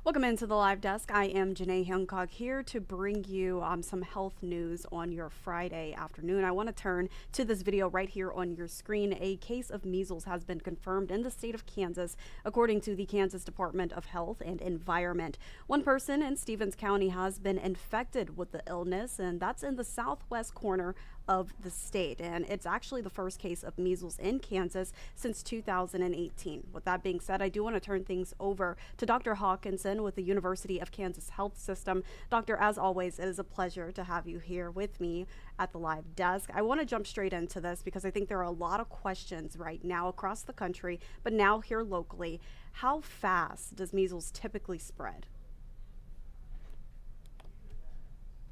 Welcome into the live desk. I am Janae Hancock here to bring you some health news on your Friday afternoon. I want to turn to this video right here on your screen. A case of measles has been confirmed in the state of Kansas, according to the Kansas Department of Health and Environment. One person in Stevens County has been infected with the illness, and that's in the southwest corner of the state. And it's actually the first case of measles in Kansas since 2018. With that being said, I do want to turn things over to Dr. Hawkinson with the University of Kansas Health System. Doctor, as always, it is a pleasure to have you here with me at the live desk. I want to jump straight into this because I think there are a lot of questions right now across the country, but now here locally. How fast does measles typically spread?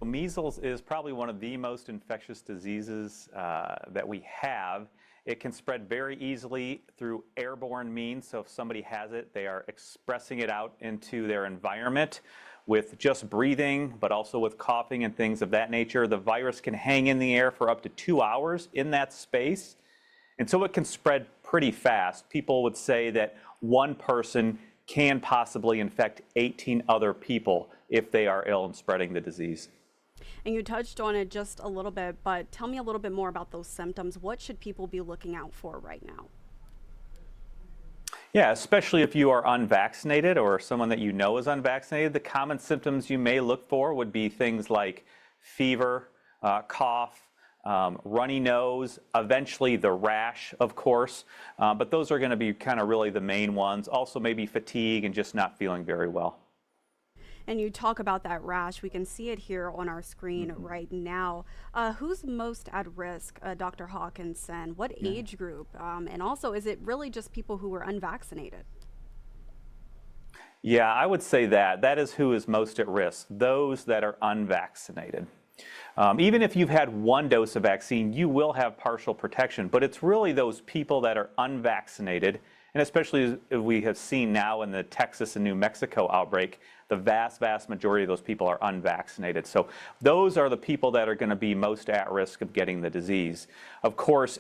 Measles is probably one of the most infectious diseases that we have. It can spread very easily through airborne means. So if somebody has it, they are expressing it out into their environment with just breathing, but also with coughing and things of that nature. The virus can hang in the air for up to 2 hours in that space. And so it can spread pretty fast. People would say that one person can possibly infect 18 other people if they are ill and spreading the disease. And you touched on it just a little bit, but tell me a little bit more about those symptoms. What should people be looking out for right now? Yeah, especially if you are unvaccinated or someone that you know is unvaccinated, the common symptoms you may look for would be things like fever, cough, runny nose, eventually the rash, of course, but those are going to be kind of really the main ones. Also maybe fatigue and just not feeling very well. And you talk about that rash. We can see it here on our screen right now. Who's most at risk, Dr. Hawkinson? What age group? And also, is it really just people who are unvaccinated? Yeah, I would say that is who is most at risk, those that are unvaccinated. Even if you've had one dose of vaccine, you will have partial protection, but it's really those people that are unvaccinated. And especially as we have seen now in the Texas and New Mexico outbreak, the vast majority of those people are unvaccinated. So those are the people that are going to be most at risk of getting the disease. Of course,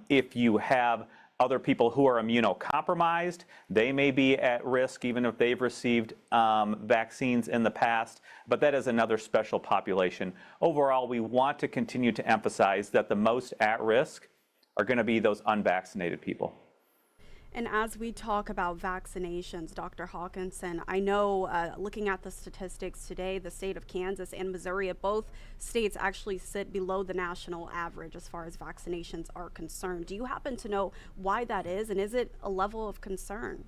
if you have other people who are immunocompromised, they may be at risk even if they've received vaccines in the past, but that is another special population. Overall, we want to continue to emphasize that the most at risk are going to be those unvaccinated people. And as we talk about vaccinations, Dr. Hawkinson, I know looking at the statistics today, the state of Kansas and Missouri, both states actually sit below the national average as far as vaccinations are concerned. Do you happen to know why that is, and is it a level of concern?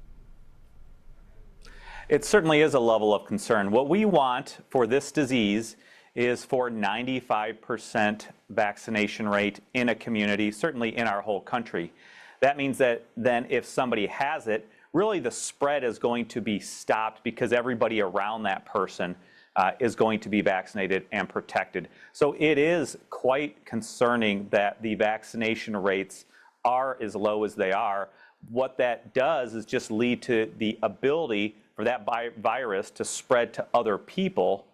It certainly is a level of concern. What we want for this disease is for 95% vaccination rate in a community, certainly in our whole country. That means that then if somebody has it, really the spread is going to be stopped because everybody around that person is going to be vaccinated and protected. So it is quite concerning that the vaccination rates are as low as they are. What that does is just lead to the ability for that virus to spread to other people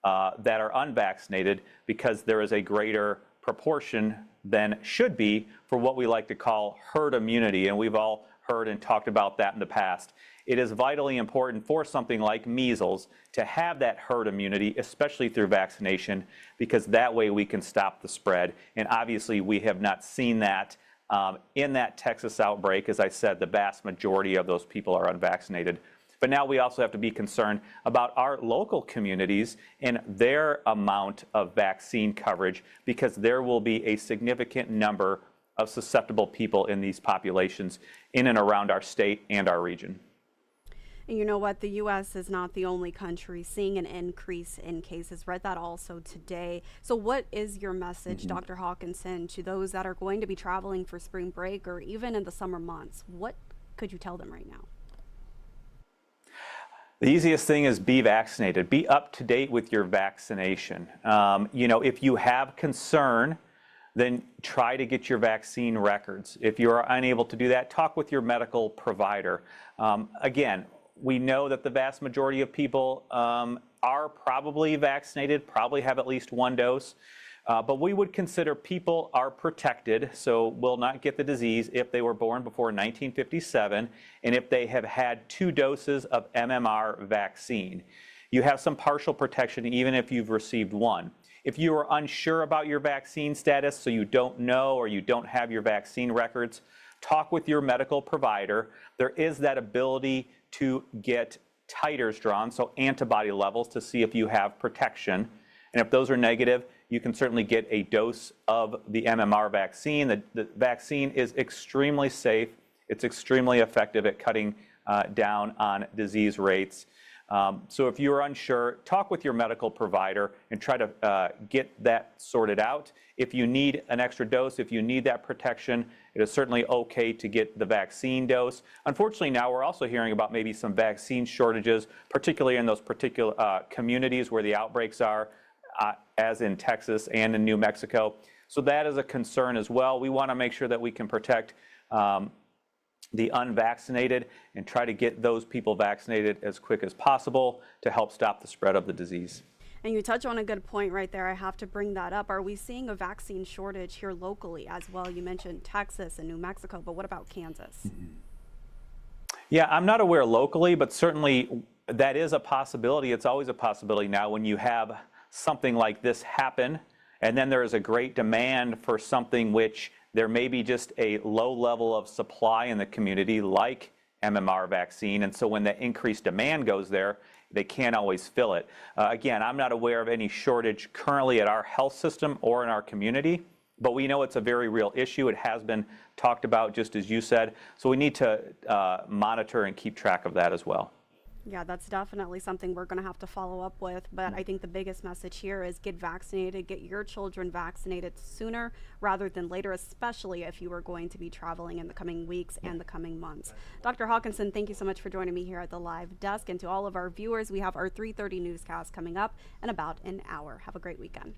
that are unvaccinated because there is a greater proportion than should be for what we like to call herd immunity, and we've all heard and talked about that in the past. It is vitally important for something like measles to have that herd immunity, especially through vaccination, because that way we can stop the spread. And obviously we have not seen that in that Texas outbreak. As I said, the vast majority of those people are unvaccinated. But now we also have to be concerned about our local communities and their amount of vaccine coverage, because there will be a significant number of susceptible people in these populations in and around our state and our region. And you know what? The U.S. is not the only country seeing an increase in cases. Read that also today. So what is your message, Dr. Hawkinson, to those that are going to be traveling for spring break or even in the summer months? What could you tell them right now? The easiest thing is be vaccinated. Be up to date with your vaccination. If you have concern, then try to get your vaccine records. If you are unable to do that, talk with your medical provider. Again, we know that the vast majority of people are probably vaccinated, probably have at least one dose. But we would consider people are protected, so will not get the disease if they were born before 1957 and if they have had 2 doses of MMR vaccine. You have some partial protection even if you've received 1. If you are unsure about your vaccine status, so you don't know or you don't have your vaccine records, talk with your medical provider. There is that ability to get titers drawn, so antibody levels, to see if you have protection. And if those are negative, you can certainly get a dose of the MMR vaccine. The vaccine is extremely safe. It's extremely effective at cutting down on disease rates. So if you're unsure, talk with your medical provider and try to get that sorted out. If you need an extra dose, if you need that protection, it is certainly okay to get the vaccine dose. Unfortunately, now we're also hearing about maybe some vaccine shortages, particularly in those particular communities where the outbreaks are, as in Texas and in New Mexico. So that is a concern as well. We want to make sure that we can protect the unvaccinated and try to get those people vaccinated as quick as possible to help stop the spread of the disease. And you touch on a good point right there. I have to bring that up. Are we seeing a vaccine shortage here locally as well? You mentioned Texas and New Mexico, but what about Kansas? Yeah, I'm not aware locally, but certainly that is a possibility. It's always a possibility now when you have something like this happen, and then there is a great demand for something which there may be just a low level of supply in the community, like MMR vaccine, and so when the increased demand goes there, they can't always fill it. Again, I'm not aware of any shortage currently at our health system or in our community, but we know it's a very real issue. It has been talked about, just as you said, so we need to monitor and keep track of that as well. Yeah, that's definitely something we're going to have to follow up with. But I think the biggest message here is get vaccinated, get your children vaccinated sooner rather than later, especially if you are going to be traveling in the coming weeks and the coming months. Dr. Hawkinson, thank you so much for joining me here at the live desk. And to all of our viewers, we have our 3:30 newscast coming up in about an hour. Have a great weekend.